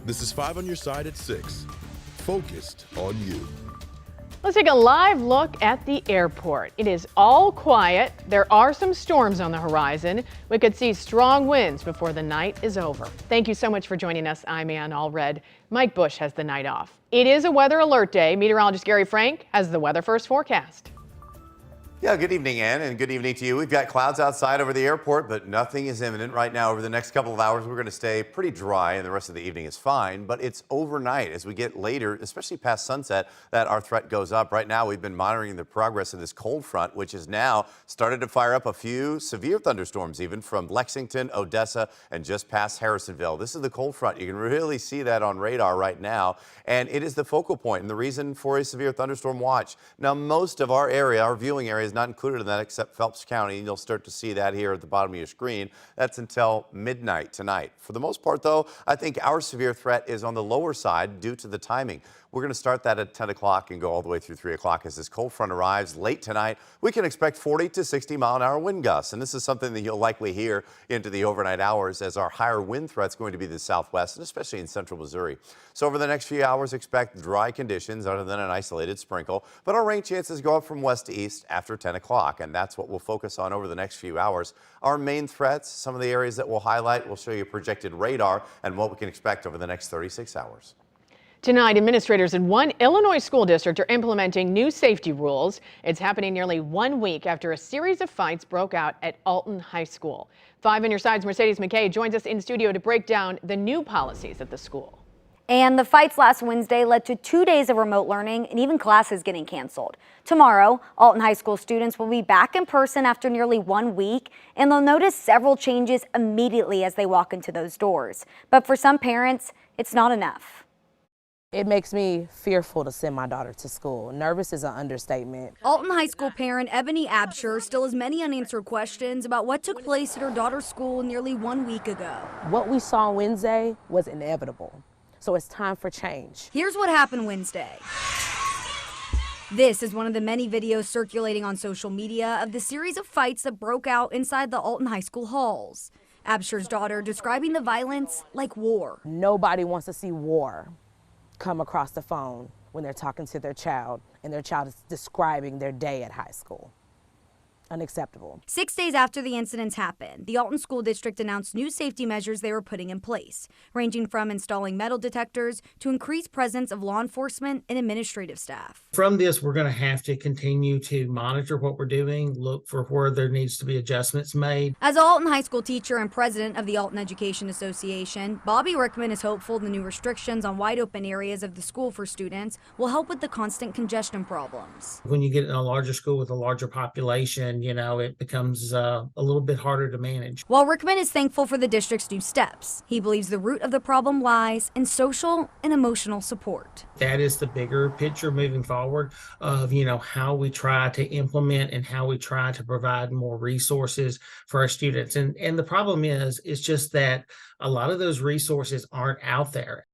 This is 5 on your side at 6. Focused on you. Let's take a live look at the airport. It is all quiet. There are some storms on the horizon. We could see strong winds before the night is over. Thank you so much for joining us. I'm Ann Allred. Mike Bush has the night off. It is a weather alert day. Meteorologist Gary Frank has the weather first forecast. Yeah, good evening, Ann, and good evening to you. We've got clouds outside over the airport, but nothing is imminent right now. Over the next couple of hours, we're going to stay pretty dry, and the rest of the evening is fine. But it's overnight as we get later, especially past sunset, that our threat goes up. Right now, we've been monitoring the progress of this cold front, which has now started to fire up a few severe thunderstorms, even from Lexington, Odessa, and just past Harrisonville. This is the cold front. You can really see that on radar right now, and it is the focal point and the reason for a severe thunderstorm watch. Now, most of our area, our viewing area, is not included in that except Phelps County, and you'll start to see that here at the bottom of your screen. That's until midnight tonight. For the most part, though, I think our severe threat is on the lower side due to the timing. We're going to start that at 10 o'clock and go all the way through 3 o'clock as this cold front arrives late tonight. We can expect 40 to 60 mile an hour wind gusts, and this is something that you'll likely hear into the overnight hours as our higher wind threat is going to be the southwest, and especially in central Missouri. So over the next few hours, expect dry conditions other than an isolated sprinkle, but our rain chances go up from west to east after 10 o'clock, and that's what we'll focus on over the next few hours. Our main threats, some of the areas that we'll highlight, we'll show you projected radar and what we can expect over the next 36 hours. Tonight, administrators in one Illinois school district are implementing new safety rules. It's happening nearly 1 week after a series of fights broke out at Alton High School. 5 on your side's Mercedes McKay joins us in studio to break down the new policies at the school. And the fights last Wednesday led to 2 days of remote learning and even classes getting canceled. Tomorrow, Alton High School students will be back in person after nearly 1 week, and they'll notice several changes immediately as they walk into those doors. But for some parents, it's not enough. It makes me fearful to send my daughter to school. Nervous is an understatement. Alton High School parent Ebony Absher still has many unanswered questions about what took place at her daughter's school nearly 1 week ago. What we saw Wednesday was inevitable, so it's time for change. Here's what happened Wednesday. This is one of the many videos circulating on social media of the series of fights that broke out inside the Alton High School halls. Absher's daughter describing the violence like war. Nobody wants to see war come across the phone when they're talking to their child and their child is describing their day at high school. Unacceptable. 6 days after the incidents happened, the Alton School District announced new safety measures they were putting in place, ranging from installing metal detectors to increased presence of law enforcement and administrative staff. From this, we're going to have to continue to monitor what we're doing, look for where there needs to be adjustments made. As an Alton High School teacher and president of the Alton Education Association, Bobby Rickman is hopeful the new restrictions on wide open areas of the school for students will help with the constant congestion problems. When you get in a larger school with a larger population, it becomes a little bit harder to manage. While Rickman is thankful for the district's new steps, he believes the root of the problem lies in social and emotional support. That is the bigger picture moving forward of, how we try to implement and how we try to provide more resources for our students. And the problem is just that a lot of those resources aren't out there.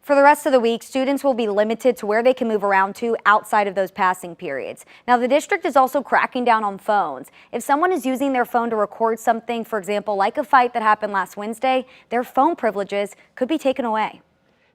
For the rest of the week, students will be limited to where they can move around to outside of those passing periods. Now, the district is also cracking down on phones. If someone is using their phone to record something, for example, like a fight that happened last Wednesday, their phone privileges could be taken away.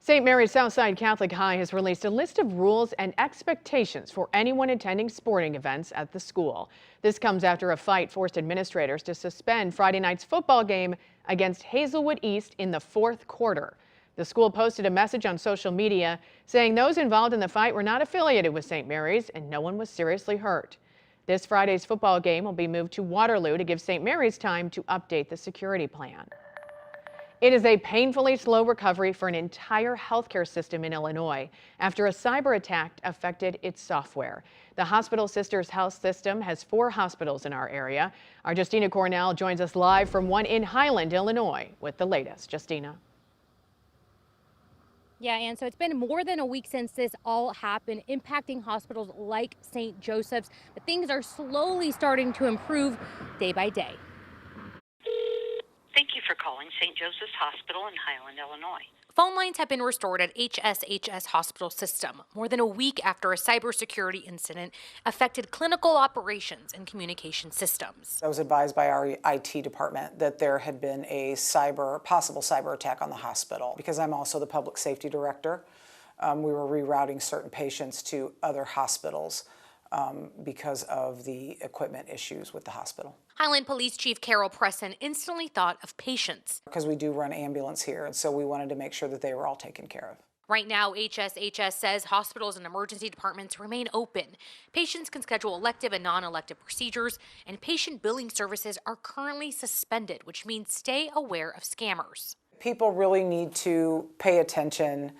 St. Mary's Southside Catholic High has released a list of rules and expectations for anyone attending sporting events at the school. This comes after a fight forced administrators to suspend Friday night's football game against Hazelwood East in the fourth quarter. The school posted a message on social media saying those involved in the fight were not affiliated with St. Mary's and no one was seriously hurt. This Friday's football game will be moved to Waterloo to give St. Mary's time to update the security plan. It is a painfully slow recovery for an entire healthcare system in Illinois after a cyber attack affected its software. The Hospital Sisters Health System has 4 hospitals in our area. Our Justina Cornell joins us live from one in Highland, Illinois with the latest. Justina. Yeah, and so it's been more than a week since this all happened, impacting hospitals like St. Joseph's. But things are slowly starting to improve day by day. Thank you for calling St. Joseph's Hospital in Highland, Illinois. Phone lines have been restored at HSHS Hospital System more than a week after a cybersecurity incident affected clinical operations and communication systems. I was advised by our IT department that there had been a possible cyber attack on the hospital. Because I'm also the public safety director, we were rerouting certain patients to other hospitals because of the equipment issues with the hospital. Highland Police Chief Carol Presson instantly thought of patients. Because we do run ambulance here, and so we wanted to make sure that they were all taken care of. Right now, HSHS says hospitals and emergency departments remain open. Patients can schedule elective and non-elective procedures, and patient billing services are currently suspended, which means stay aware of scammers. People really need to pay attention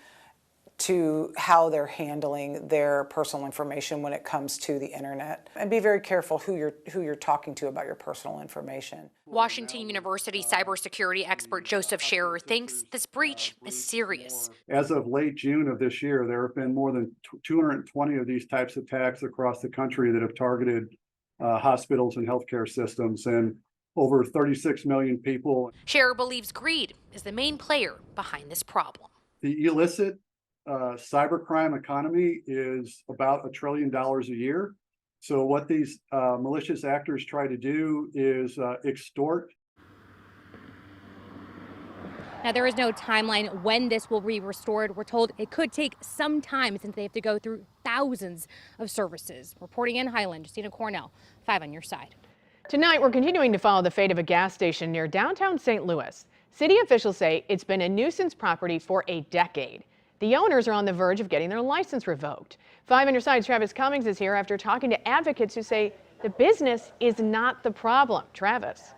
to how they're handling their personal information when it comes to the internet, and be very careful who you're talking to about your personal information. Washington University cybersecurity expert Joseph Scherer thinks this breach is serious. As of late June of this year, there have been more than 220 of these types of attacks across the country that have targeted hospitals and healthcare systems, and over 36 million people. Scherer believes greed is the main player behind this problem. The illicit cybercrime economy is about $1 trillion a year. So what these malicious actors try to do is extort. Now, there is no timeline when this will be restored. We're told it could take some time since they have to go through thousands of services. Reporting in Highland, Justina Cornell, 5 on your side. Tonight, we're continuing to follow the fate of a gas station near downtown St. Louis. City officials say it's been a nuisance property for a decade. The owners are on the verge of getting their license revoked. 5 on your side's Travis Cummings is here after talking to advocates who say the business is not the problem. Travis.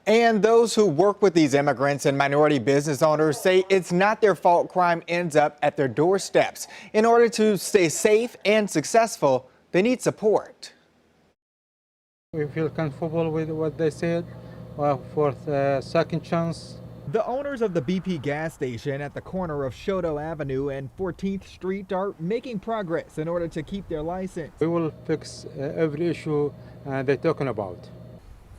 And those who work with these immigrants and minority business owners say it's not their fault crime ends up at their doorsteps. In order to stay safe and successful, they need support. We feel comfortable with what they said for the second chance. The owners of the BP gas station at the corner of Shoto Avenue and 14th Street are making progress in order to keep their license. We will fix every issue they're talking about.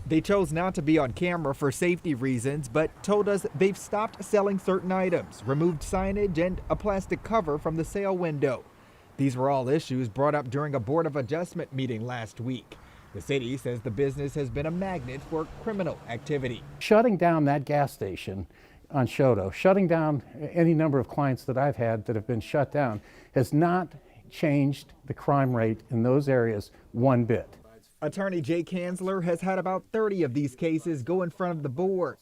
They chose not to be on camera for safety reasons, but told us they've stopped selling certain items, removed signage, and a plastic cover from the sale window. These were all issues brought up during a Board of Adjustment meeting last week. The city says the business has been a magnet for criminal activity. Shutting down that gas station on Shoto, shutting down any number of clients that I've had that have been shut down, has not changed the crime rate in those areas one bit. Attorney Jake Hansler has had about 30 of these cases go in front of the board.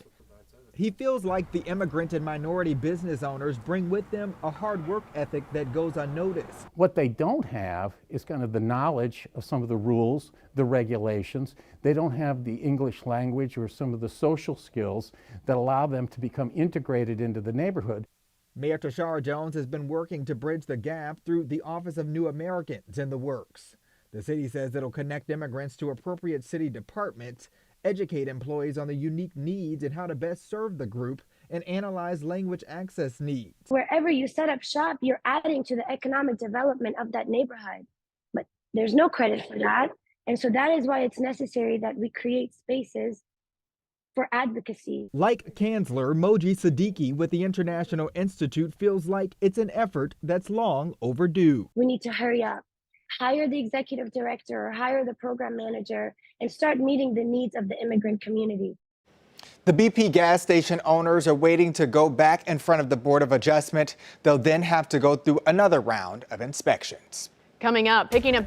He feels like the immigrant and minority business owners bring with them a hard work ethic that goes unnoticed. What they don't have is kind of the knowledge of some of the rules, the regulations. They don't have the English language or some of the social skills that allow them to become integrated into the neighborhood. Mayor Tashara Jones has been working to bridge the gap through the Office of New Americans in the works. The city says it'll connect immigrants to appropriate city departments, educate employees on the unique needs and how to best serve the group, and analyze language access needs. Wherever you set up shop, you're adding to the economic development of that neighborhood. But there's no credit for that. And so that is why it's necessary that we create spaces for advocacy. Like Kansler, Moji Siddiqui with the International Institute feels like it's an effort that's long overdue. We need to hurry up. Hire the executive director or hire the program manager and start meeting the needs of the immigrant community. The BP gas station owners are waiting to go back in front of the Board of Adjustment. They'll then have to go through another round of inspections. Coming up, picking up